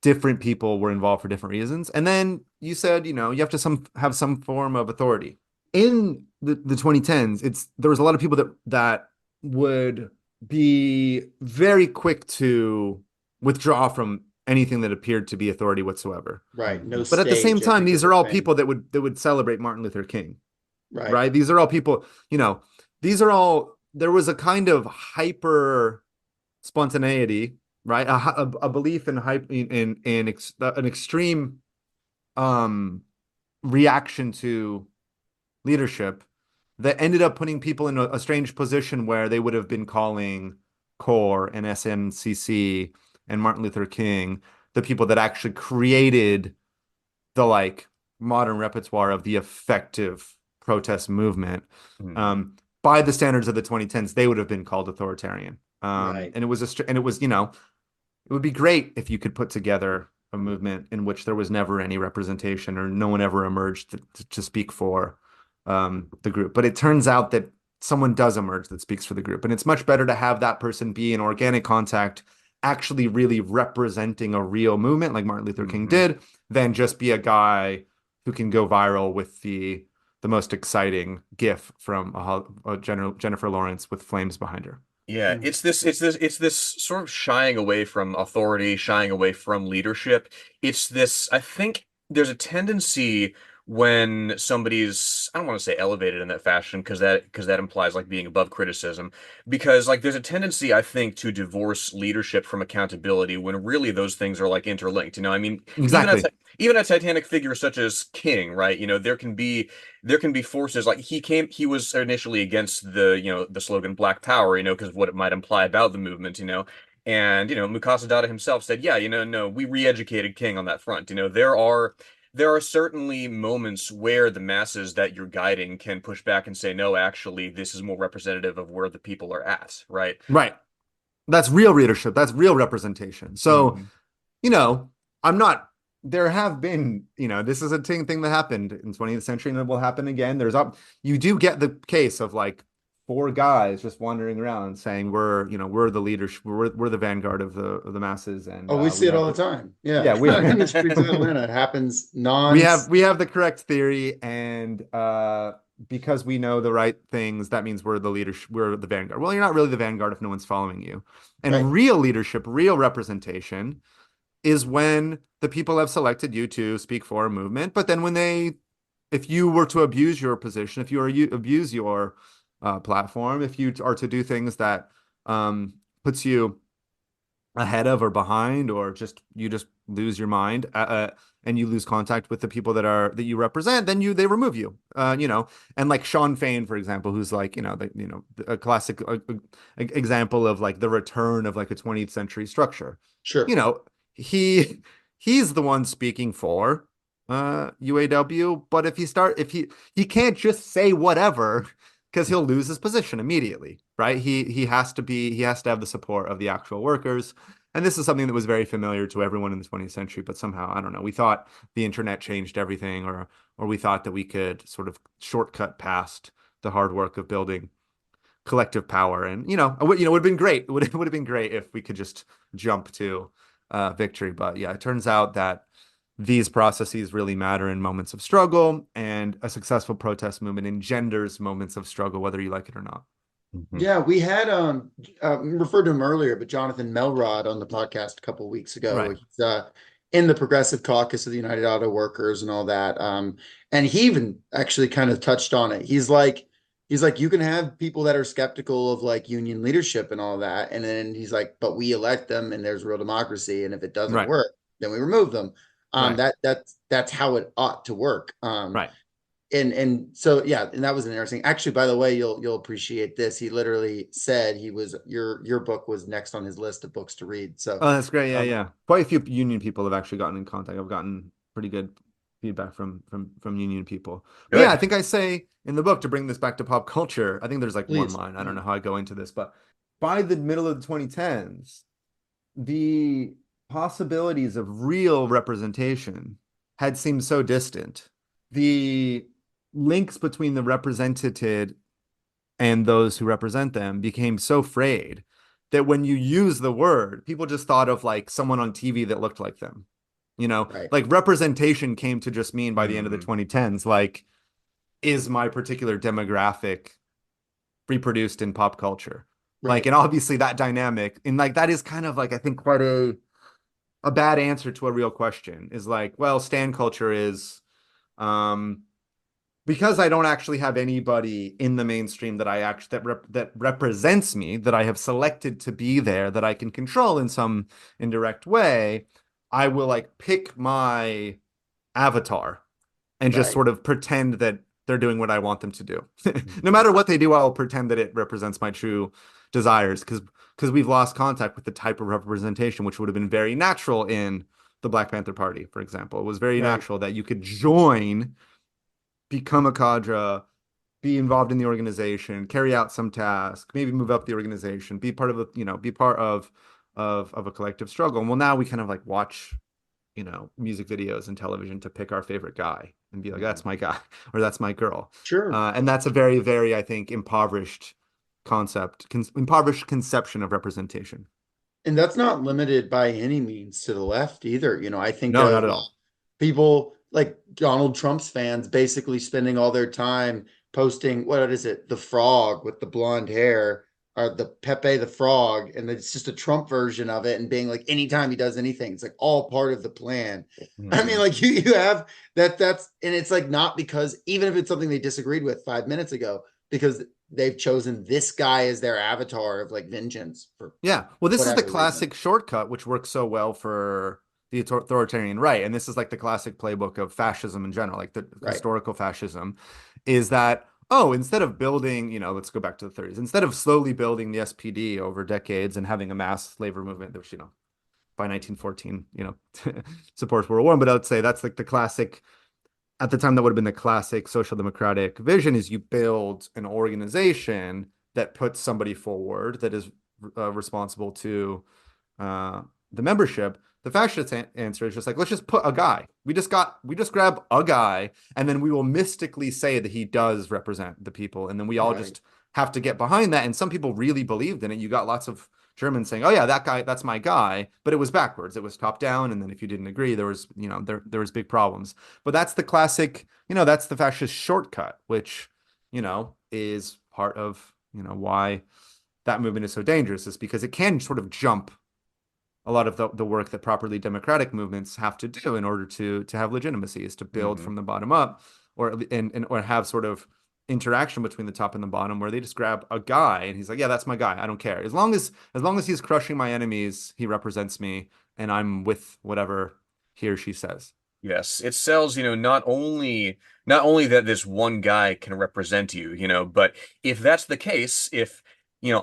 different people were involved for different reasons. And then you said, you have to have some form of authority. In the 2010s, there was a lot of people that would be very quick to withdraw from anything that appeared to be authority whatsoever. Right. No But at the same stage, I time, think these is are the all thing. people that would celebrate Martin Luther King, Right. right? These are all people, these are all, there was a kind of hyper spontaneity, right? A belief in an extreme um reaction to leadership that ended up putting people in a strange position where they would have been calling CORE and SNCC and Martin Luther King the people that actually created the like modern repertoire of the effective protest movement. By the standards of the 2010s, they would have been called authoritarian. Right. And it was, it would be great if you could put together a movement in which there was never any representation or no one ever emerged to speak for the group. But it turns out that someone does emerge that speaks for the group. And it's much better to have that person be in organic contact, actually really representing a real movement like Martin Luther King did, than just be a guy who can go viral with the most exciting GIF from Jennifer Lawrence with flames behind her. Yeah, it's this sort of shying away from authority, shying away from leadership. I think there's a tendency when somebody's, I don't want to say elevated in that fashion, because that implies like being above criticism, because like there's a tendency, I think, to divorce leadership from accountability, when really those things are like interlinked. I mean, Exactly. even a titanic figure such as King, right? There can be forces like he was initially against the slogan Black Power, because of what it might imply about the movement, and Mukasa Dada himself said, yeah, no, we re-educated King on that front. There are certainly moments where the masses that you're guiding can push back and say, no, actually, this is more representative of where the people are at, right? Right. That's real leadership. That's real representation. So, Mhm. I'm not, there have been, this is a thing that happened in 20th century and it will happen again. You do get the case of like four guys just wandering around saying we're the leaders, we're the vanguard of the masses, and Oh, we see it have all the time. Yeah. yeah, we In the streets of Atlanta, it happens we non. have the correct theory, and because we know the right things, that means we're the leaders, we're the vanguard. Well, you're not really the vanguard if no one's following you. Right. And real leadership, real representation is when the people have selected you to speak for a movement, but then if you were to abuse your position, if you abuse your platform, if you are to do things that puts you ahead of or behind, or just you just lose your mind, and you lose contact with the people that you represent, then they remove you. And like Sean Fain, for example, who's like, a classic example of like the return of like a 20th century structure. Sure. You know, he he's the one speaking for UAW, but if he can't just say whatever, because he'll lose his position immediately, right? He has to have the support of the actual workers. And this is something that was very familiar to everyone in the 20th century, but somehow, I don't know, we thought the internet changed everything, or we thought that we could sort of shortcut past the hard work of building collective power. And it would have been great. It would have been great if we could just jump to victory. But yeah, it turns out that these processes really matter in moments of struggle, and a successful protest movement engenders moments of struggle, whether you like it or not. Yeah, we had referred to him earlier, but Jonathan Melrod on the podcast a couple of weeks ago. Right. He's in the Progressive Caucus of the United Auto Workers and all that. And he even actually kind of touched on it. He's like, you can have people that are skeptical of like union leadership and all that. And then he's like, but we elect them and there's real democracy. And if it doesn't Right. work, then we remove them. Right. That's how it ought to work. Right. And so yeah, and that was an interesting. Actually, by the way, you'll appreciate this. He literally said your book was next on his list of books to read. So Oh, that's great. Yeah. Quite a few union people have actually gotten in contact. I've gotten pretty good feedback from union people. But yeah, I think I say in the book, to bring this back to pop culture, I think there's like one Please. line. I don't know how I go into this, but by the middle of the 2010s, the possibilities of real representation had seemed so distant. The links between the represented and those who represent them became so frayed that when you use the word, people just thought of like someone on TV that looked like them. Right. Like representation came to just mean by the end of the 2010s, like, is my particular demographic reproduced in pop culture? Right. Like, and obviously that dynamic, and like that is kind of like, I think, quite a bad answer to a real question, is like, well, stan culture is because I don't actually have anybody in the mainstream that I actually that represents me, that I have selected to be there, that I can control in some indirect way. I will like pick my avatar and just Right. sort of pretend that they're doing what I want them to do. No matter what they do, I'll pretend that it represents my true desires, because we've lost contact with the type of representation which would have been very natural in the Black Panther Party, for example. It was very Right. natural that you could join, become a cadre, be involved in the organization, carry out some task, maybe move up the organization, be part of a collective struggle. And well, now we kind of like watch, music videos and television to pick our favorite guy and be like, that's my guy or that's my girl. Sure. And that's a very, very, I think, impoverished impoverished conception of representation. And that's not limited by any means to the left either. I think No, of not at all. people like Donald Trump's fans basically spending all their time posting, what is it, the frog with the blonde hair, or the Pepe the Frog, and it's just a Trump version of it, and being like, anytime he does anything, it's like all part of the plan. I mean, like you have that's and it's like, not because, even if it's something they disagreed with 5 minutes ago, because they've chosen this guy as their avatar of like vengeance for Yeah. Well, this is the whatever classic reason. shortcut, which works so well for the authoritarian right. And this is like the classic playbook of fascism in general, like the Right. historical fascism, is that, oh, instead of building, let's go back to the 30s, instead of slowly building the SPD over decades and having a mass labor movement, which, by 1914, supports World War I, but I would say that's like the classic, at the time, that would have been the classic social democratic vision, is you build an organization that puts somebody forward that is responsible to the membership. The fascist answer is just like, let's just put a guy. We just grab a guy, and then we will mystically say that he does represent the people, and then we all Right. just have to get behind that. And some people really believed in it. You got lots of Germans saying, "Oh yeah, that guy, that's my guy," but it was backwards. It was top down, and then if you didn't agree, there was, there was big problems. But that's the classic, that's the fascist shortcut, which, is part of, why that movement is so dangerous, is because it can sort of jump a lot of the work that properly democratic movements have to do in order to have legitimacy, is to build from the bottom up, or have sort of interaction between the top and the bottom where they just grab a guy and he's like, yeah, that's my guy. I don't care. As long as he's crushing my enemies, he represents me and I'm with whatever he or she says. Yes, it sells, not only that this one guy can represent you, but if that's the case, if,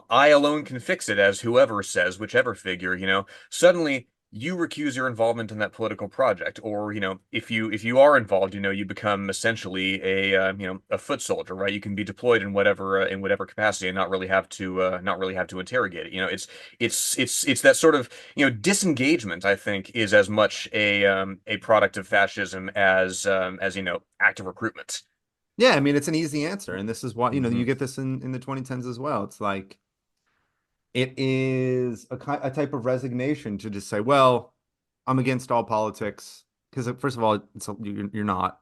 I alone can fix it, as whoever says, whichever figure, suddenly you recuse your involvement in that political project, or, if you are involved, you become essentially a foot soldier, right? You can be deployed in whatever capacity and not really have to interrogate it. It's that sort of disengagement, I think, is as much a product of fascism as active recruitment. Yeah, I mean, it's an easy answer. And this is why, you Mhm. get this in the 2010s as well. It's like, it is a type of resignation to just say, well, I'm against all politics. Because first of all, you're not.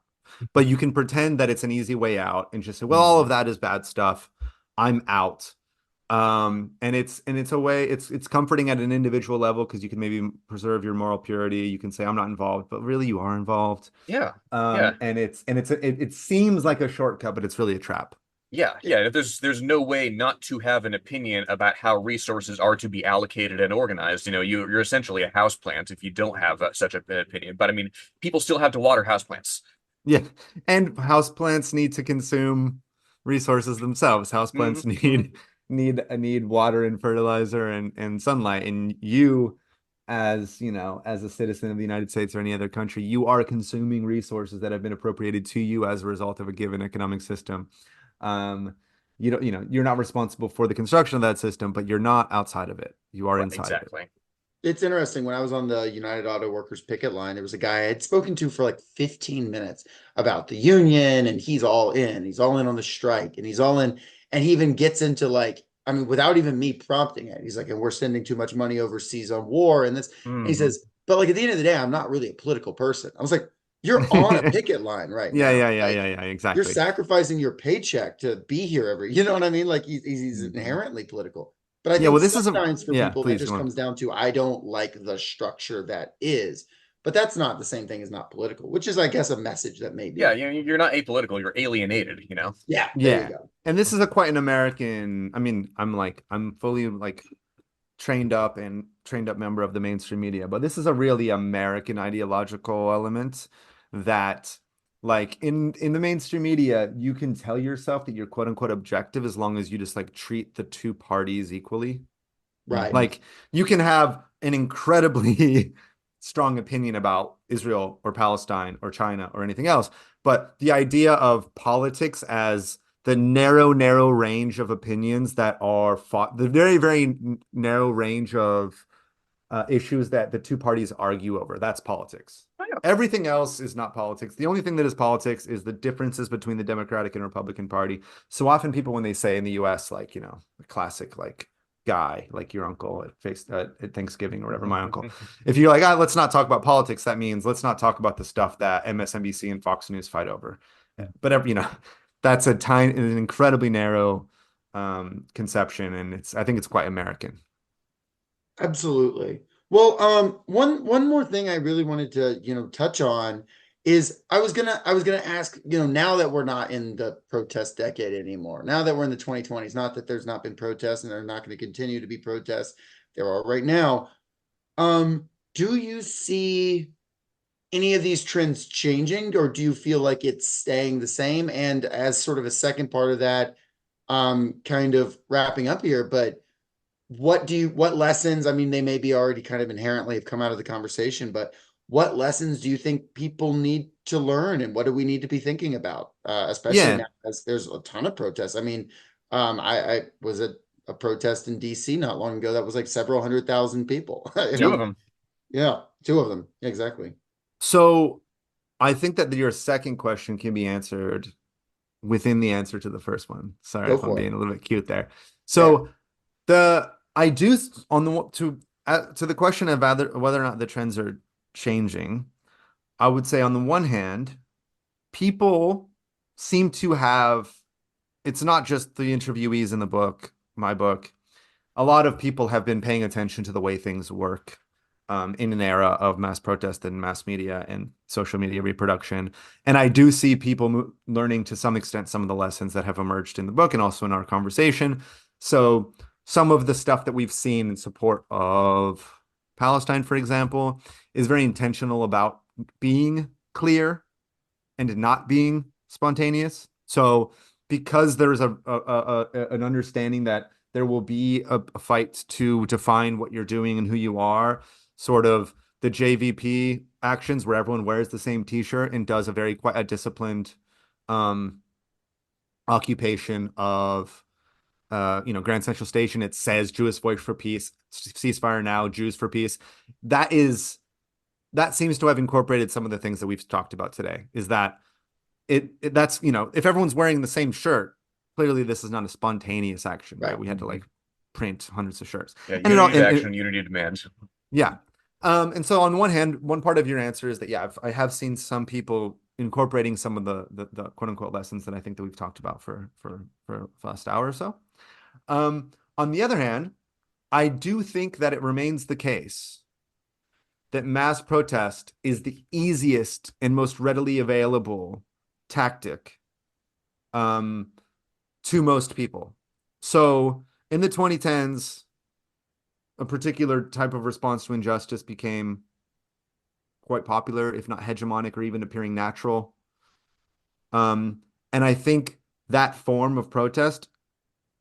But you can pretend that it's an easy way out and just say, well, all of Mhm. that is bad stuff. I'm out. And it's a way, it's comforting at an individual level because you can maybe preserve your moral purity. You can say, I'm not involved, but really you are involved. Yeah. Yeah. It seems like a shortcut, but it's really a trap. Yeah, yeah. There's no way not to have an opinion about how resources are to be allocated and organized. You're essentially a houseplant if you don't have such an opinion. But I mean, people still have to water houseplants. Yeah. And houseplants need to consume resources themselves. Houseplants Mhm. need water and fertilizer and sunlight. And you, as a citizen of the United States or any other country, you are consuming resources that have been appropriated to you as a result of a given economic system. Um, you're not responsible for the construction of that system, but you're not outside of it. You are Right, inside of it. exactly. It's interesting. When I was on the United Auto Workers picket line, there was a guy I had spoken to for like 15 minutes about the union, and he's all in. He's all in on the strike, and he's all in. And he even gets into like, I mean, without even me prompting it, he's like, and we're sending too much money overseas on war. And this, and he Hmm. says, but like at the end of the day, I'm not really a political person. I was like, you're on a picket line right Yeah, now. yeah, yeah, Like, yeah, yeah, you're exactly. sacrificing your paycheck to be here you know what I mean? Like he's Hmm. inherently political. But I Yeah, think well, this is a sometimes for yeah, people that please just go on. comes down to I don't like the structure that is. But that's not the same thing as not political, which is, I guess, a message that may Yeah, be. you're not apolitical, you're alienated. Yeah, there you Yeah. go. And this is a quite an American, I mean, I'm fully like trained up member of the mainstream media, but this is a really American ideological element that like in the mainstream media, you can tell yourself that you're quote unquote objective as long as you just like treat the two parties equally. Right. Hmm. Like you can have an incredibly strong opinion about Israel or Palestine or China or anything else, but the idea of politics as the narrow range of opinions that are fought, the very narrow range of issues that the two parties argue over. That's politics. Oh, yeah. Everything else is not politics. The only thing that is politics is the differences between the Democratic and Republican Party. So often people, when they say in the US, like, the classic, like, guy, like your uncle at Thanksgiving or whatever, my uncle, if you're like, let's not talk about politics, that means let's not talk about the stuff that MSNBC and Fox News fight over. But, that's an incredibly narrow conception. And I think it's quite American. Absolutely. Well, one more thing I really wanted to, touch on is I was gonna ask, now that we're not in the protest decade anymore, now that we're in the 2020s, not that there's not been protests and there are not going to continue to be protests, there are right now. Do you see any of these trends changing, or do you feel like it's staying the same? And as sort of a second part of that, kind of wrapping up here, but what lessons, I mean, they may be already kind of inherently have come out of the conversation, but what lessons do you think people need to learn, and what do we need to be thinking about, especially Yeah. now as there's a ton of protests? I mean, I was at a protest in DC not long ago that was like several 100,000 people. I Two of mean, them. yeah, two of them. Exactly. So I think that your second question can be answered within the answer to the first one. Sorry Go if I'm for it. being a little bit cute there. Yeah. So the I do on the to the question of whether or not the trends are changing, I would say on the one hand, people seem to have, it's not just the interviewees in the book, my book. A lot of people have been paying attention to the way things work in an era of mass protest and mass media and social media reproduction. And I do see people learning to some extent some of the lessons that have emerged in the book and also in our conversation. So some of the stuff that we've seen in support of Palestine, for example, is very intentional about being clear and not being spontaneous. So because there's an understanding that there will be a fight to define what you're doing and who you are, sort of the JVP actions where everyone wears the same t-shirt and does quite a disciplined occupation of Grand Central Station. It says Jewish Voice for Peace, ceasefire now, Jews for peace. That seems to have incorporated some of the things that we've talked about today, is that that's if everyone's wearing the same shirt, clearly this is not a spontaneous action, right? We had to like print hundreds of shirts. Yeah, And unity of action, unity of demand. Yeah. And so on one hand, one part of your answer is that, yeah, I have seen some people incorporating some of the quote unquote lessons that I think that we've talked about for the last hour or so. On the other hand, I do think that it remains the case that mass protest is the easiest and most readily available tactic to most people. So in the 2010s, a particular type of response to injustice became quite popular, if not hegemonic or even appearing natural. And I think that form of protest,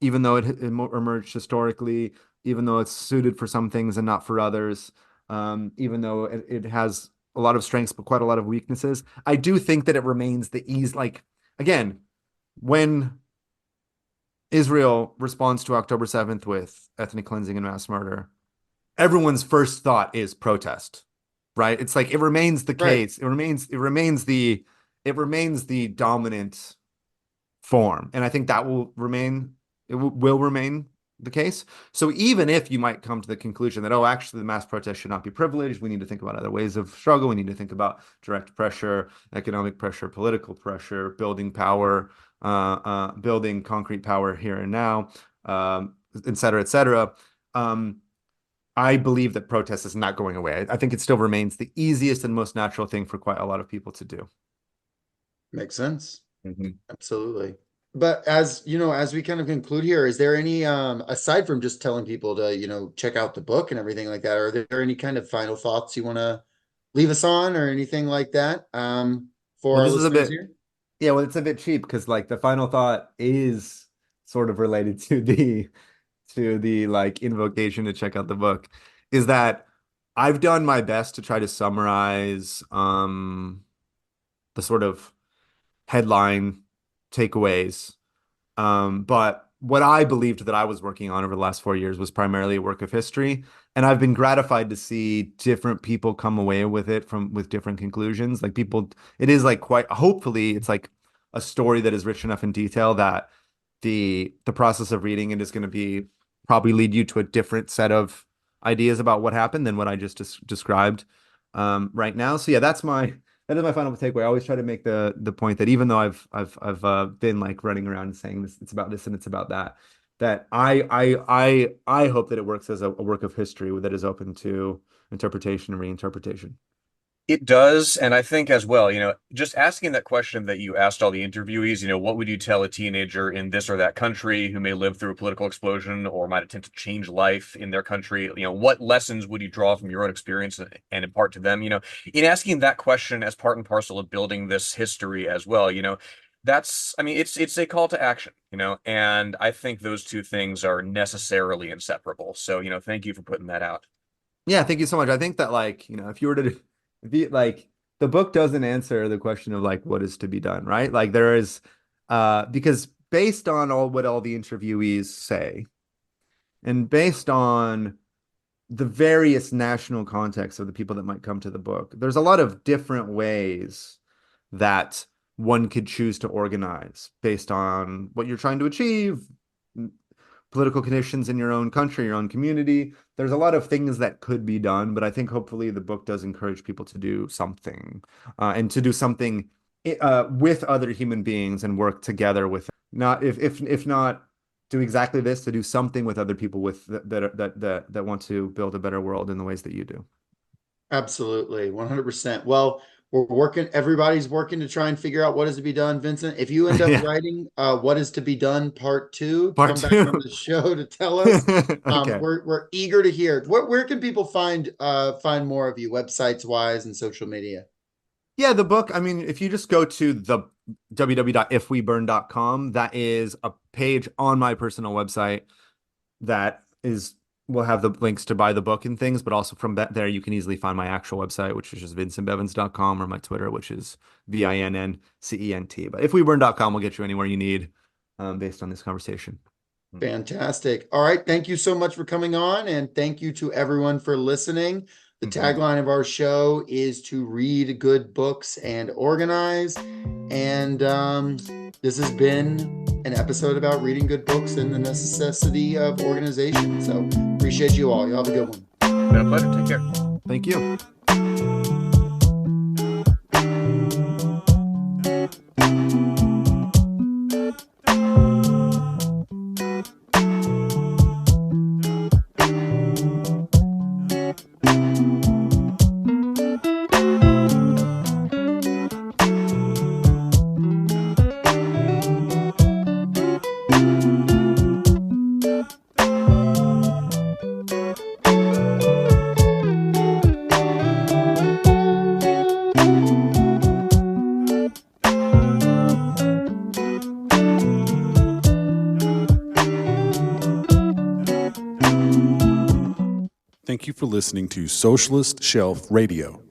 even though it emerged historically, even though it's suited for some things and not for others, even though it has a lot of strengths but quite a lot of weaknesses, I do think that it remains the ease. Like, again, when Israel responds to October 7th with ethnic cleansing and mass murder, everyone's first thought is protest, right? It's like it remains the case. Right. It remains the dominant form, and I think that will remain. It will remain the case. So even if you might come to the conclusion that, oh, actually the mass protest should not be privileged, we need to think about other ways of struggle. We need to think about direct pressure, economic pressure, political pressure, building power, building concrete power here and now, et cetera, et cetera. I believe that protest is not going away. I think it still remains the easiest and most natural thing for quite a lot of people to do. Makes sense. Mm-hmm. Absolutely. But as we kind of conclude here, is there any, aside from just telling people to, check out the book and everything like that, are there any kind of final thoughts you want to leave us on or anything like that? For our listeners here? Yeah, well, it's a bit cheap because like the final thought is sort of related to the like invocation to check out the book, is that I've done my best to try to summarize the sort of headline takeaways. But what I believed that I was working on over the last 4 years was primarily a work of history. And I've been gratified to see different people come away with it with different conclusions. Like it is like hopefully it's like a story that is rich enough in detail that the process of reading it is going to probably lead you to a different set of ideas about what happened than what I just described right now. So yeah, that is my final takeaway. I always try to make the point that even though I've been like running around and saying this, it's about this and it's about that I hope that it works as a work of history that is open to interpretation and reinterpretation. It does, and I think as well, just asking that question that you asked all the interviewees, what would you tell a teenager in this or that country who may live through a political explosion or might attempt to change life in their country? What lessons would you draw from your own experience and impart to them? In asking that question as part and parcel of building this history as well, it's a call to action, and I think those two things are necessarily inseparable. So, thank you for putting that out. Yeah, thank you so much. I think that if you were to the book doesn't answer the question of like what is to be done, right? Like there is because based on what all the interviewees say and based on the various national contexts of the people that might come to the book, there's a lot of different ways that one could choose to organize based on what you're trying to achieve, political conditions in your own country, your own community. There's a lot of things that could be done, but I think hopefully the book does encourage people to do something and to do something with other human beings and work together with not if not do exactly this, to do something with other people that want to build a better world in the ways that you do. Absolutely, 100%. Well, everybody's working to try and figure out what is to be done. Vincent, if you end up Yeah. writing What is to be done Part 2, Part come back on two. the show to tell us. Okay. We're eager to hear. Where can people find more of you, websites wise and social media? Yeah, the book, I mean, if you just go to the www.ifweburn.com, that is a page on my personal website that will have the links to buy the book and things, but also from there you can easily find my actual website, which is just vincentbevins.com, or my Twitter, which is VINNCENT. But ifweburn.com will get you anywhere you need based on this conversation. Fantastic. All right. Thank you so much for coming on, and thank you to everyone for listening. The tagline of our show is to read good books and organize. And this has been an episode about reading good books and the necessity of organization. So appreciate you all. You have a good one. Been a pleasure. Take care. Thank you. Thank you for listening to Socialist Shelf Radio.